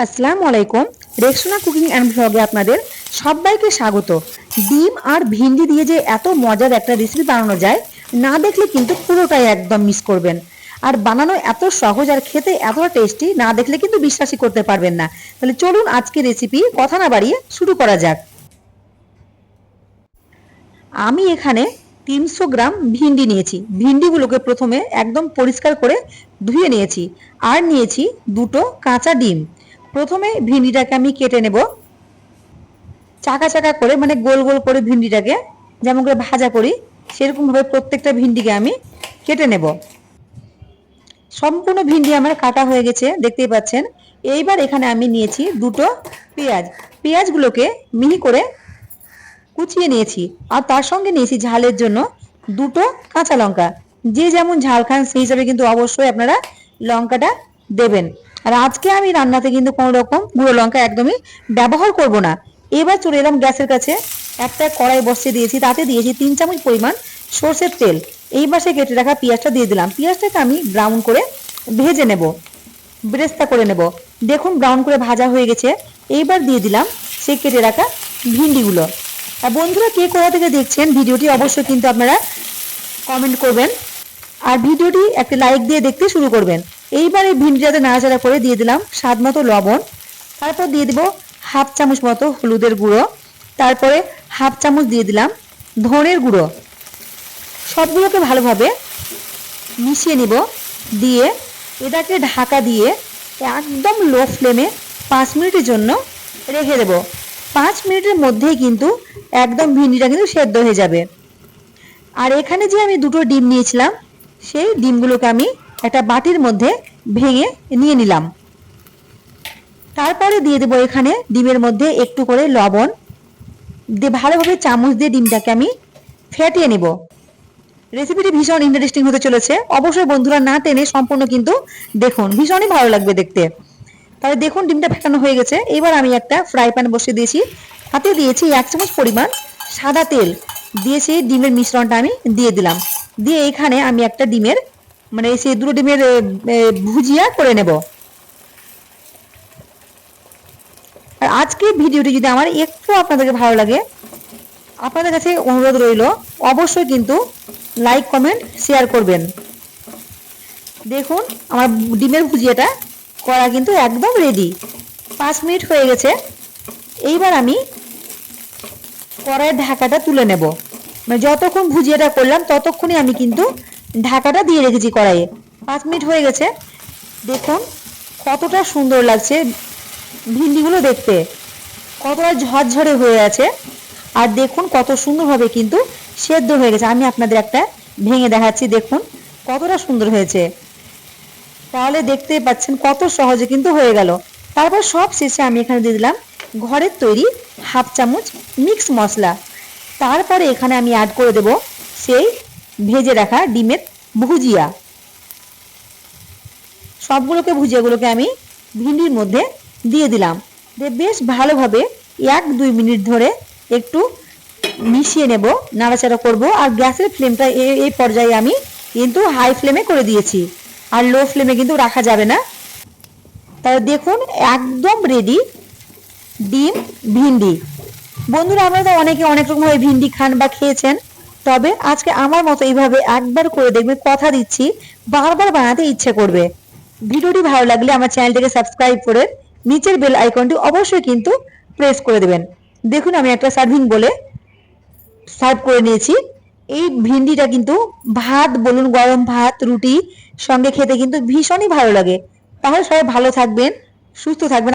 আসসালামু আলাইকুম। Rexona cooking and ভ্লগে আপনাদের সবাইকে স্বাগত। ডিম আর ভিন্ডি দিয়ে যে এত মজার একটা রেসিপি বানানো যায়, না দেখলে কিন্তু পুরোটাই একদম মিস করবেন। আর বানানো এত সহজ আর খেতে এতটা টেস্টি, না দেখলে কিন্তু বিশ্বাসই করতে পারবেন না। তাহলে চলুন আজকে রেসিপি কথা না বাড়িয়ে শুরু করা যাক। আমি এখানে 300 গ্রাম ভিন্ডি নিয়েছি। ভিন্ডিগুলোকে প্রথমে একদম পরিষ্কার করে ধুয়ে নিয়েছি। আর নিয়েছি দুটো কাঁচা ডিম। প্রথমে ভিন্ডিটাকে আমি কেটে নেব চাকা চাকা করে, মানে গোল গোল করে ভিন্ডিটাকে যেমন করে ভাজা করি সেরকম ভাবে প্রত্যেকটা ভিন্ডিকে আমি কেটে নেব। সম্পূর্ণ ভিন্ডি আমার কাটা হয়ে গেছে, দেখতেই পাচ্ছেন। এইবার এখানে আমি নিয়েছি দুটো পেঁয়াজ। পেঁয়াজগুলোকে মিহি করে কুচিয়ে নিয়েছি। আর তার সঙ্গে নিয়েছি ঝালের জন্য দুটো কাঁচা লঙ্কা। যে যেমন ঝাল খান সেই হিসাবে কিন্তু অবশ্যই আপনারা লঙ্কাটা দেবেন। আর আজকে আমি রান্নাতে কিন্তু কোনো রকম গুঁড়ো লঙ্কা একদমই ব্যবহার করব না। এবার চলে এলাম গ্যাসের কাছে, একটা কড়াই বসিয়ে দিয়েছি, তাতে দিয়েছি 3 চামচ পরিমাণ সর্ষের তেল। এইবার সে কেটে রাখা পেঁয়াজটা দিয়ে দিলাম। পেঁয়াজটাকে আমি ব্রাউন করে ভেজে নেব, বেরেস্তা করে নেব। দেখুন ব্রাউন করে ভাজা হয়ে গেছে। এইবার দিয়ে দিলাম সে কেটে রাখা ভিন্ডিগুলো। আর বন্ধুরা, কে কোথা থেকে দেখছেন ভিডিওটি অবশ্যই কিন্তু আপনারা কমেন্ট করবেন, আর ভিডিওটি একটা লাইক দিয়ে দেখতে শুরু করবেন। এইবার এই ভিন্ডিটাতে নাড়াচাড়া করে দিয়ে দিলাম স্বাদ মতো লবণ। তারপর দিয়ে দিব হাফ চামচ মতো হলুদের গুঁড়ো। তারপরে হাফ চামচ দিয়ে দিলাম ধনের গুঁড়ো। সবগুলোকে ভালোভাবে মিশিয়ে নিব। দিয়ে এটাকে ঢাকা দিয়ে একদম লো ফ্লেমে 5 মিনিটের জন্য রেখে দেব। 5 মিনিটের মধ্যেই কিন্তু একদম ভিন্ডিটা কিন্তু সেদ্ধ হয়ে যাবে। আর এখানে যে আমি দুটো ডিম নিয়েছিলাম, সেই ডিমগুলোকে আমি একটা বাটির মধ্যে ভেঙে নিয়ে নিলাম। তারপরে দিয়ে দেবো এখানে ডিমের মধ্যে একটু করে লবণ দিয়ে ভালোভাবে চামচ দিয়ে ডিমটাকে আমি ফেটিয়ে নিব। রেসিপিটি ভীষণ ইন্টারেস্টিং হতে চলেছে, অবশ্যই বন্ধুরা না টেনে সম্পূর্ণ কিন্তু দেখুন, ভীষণই ভালো লাগবে দেখতে। তাহলে দেখুন ডিমটা ফেটানো হয়ে গেছে। এবার আমি একটা ফ্রাই প্যান বসিয়ে দিয়েছি, হাতে দিয়েছি 1 চামচ পরিমাণ সাদা তেল। দিয়েছি ডিমের মিশ্রণটা আমি দিয়ে দিলাম। দিয়ে এখানে আমি একটা ডিমের, মানে সেই দুটো ডিমের ভুজিয়া করে নেব। আর আজকে ভিডিওটি যদি আমার একটু আপনাদেরকে ভালো লাগে, আপনাদের কাছে অনুরোধ রইল অবশ্যই কিন্তু লাইক কমেন্ট শেয়ার করবেন। দেখুন আমার ডিমের ভুজিয়াটা করা কিন্তু একদম রেডি। 5 মিনিট হয়ে গেছে। এইবার আমি কড়াইয়ের ঢাকাটা তুলে নেব। মানে যতক্ষণ ভুজিয়াটা করলাম ততক্ষণই আমি কিন্তু ঢাকাটা দিয়ে রেখেছি কড়াইয়ে। 5 মিনিট হয়ে গেছে। দেখুন কতটা সুন্দর লাগছে ভিন্ডিগুলো দেখতে, কতটা ঝরঝরে হয়ে আছে। আর দেখুন কত সুন্দরভাবে কিন্তু সেদ্ধ হয়ে গেছে। আমি আপনাদের একটা ভেঙে দেখাচ্ছি, দেখুন কতটা সুন্দর হয়েছে। তাহলে দেখতেই পাচ্ছেন কত সহজে কিন্তু হয়ে গেল। তারপর সব শেষে আমি এখানে দিয়ে দিলাম ঘরের তৈরি হাফ চামচ মিক্স মশলা। তারপরে এখানে আমি অ্যাড করে দেব সেই ভেজে রাখা ডিমের ভুজিয়া। সবগুলোকে ভুজিয়াগুলোকে আমি ভিন্ডির মধ্যে দিয়ে দিলাম। দিয়ে বেশ ভালোভাবে 1-2 মিনিট ধরে একটু মিশিয়ে নেব, নাড়াচাড়া করব। আর গ্যাসের ফ্লেমটা এই পর্যায়ে আমি কিন্তু হাই ফ্লেমে করে দিয়েছি, আর লো ফ্লেমে কিন্তু রাখা যাবে না। তাহলে দেখুন একদম রেডি ডিম ভিন্ডি। বন্ধুরা, আমরা তো অনেকে অনেক রকমভাবে ভিন্ডি খান বা খেয়েছেন, তবে আজকে আমার মতো এইভাবে একবার করে দেখবে, কথা দিচ্ছি বারবার বানাতে ইচ্ছে করবে। ভিডিওটি ভালো লাগলে আমার চ্যানেলটিকে সাবস্ক্রাইব করে নিচের বেল আইকনটি অবশ্যই কিন্তু প্রেস করে দেবেন। দেখুন আমি একটা সার্ভিং বলে সার্ভ করে নিয়েছি। এই ভিন্ডিটা কিন্তু ভাত বলুন, গরম ভাত, রুটি সঙ্গে খেতে কিন্তু ভীষণই ভালো লাগে। তাহলে সবাই ভালো থাকবেন, সুস্থ থাকবেন।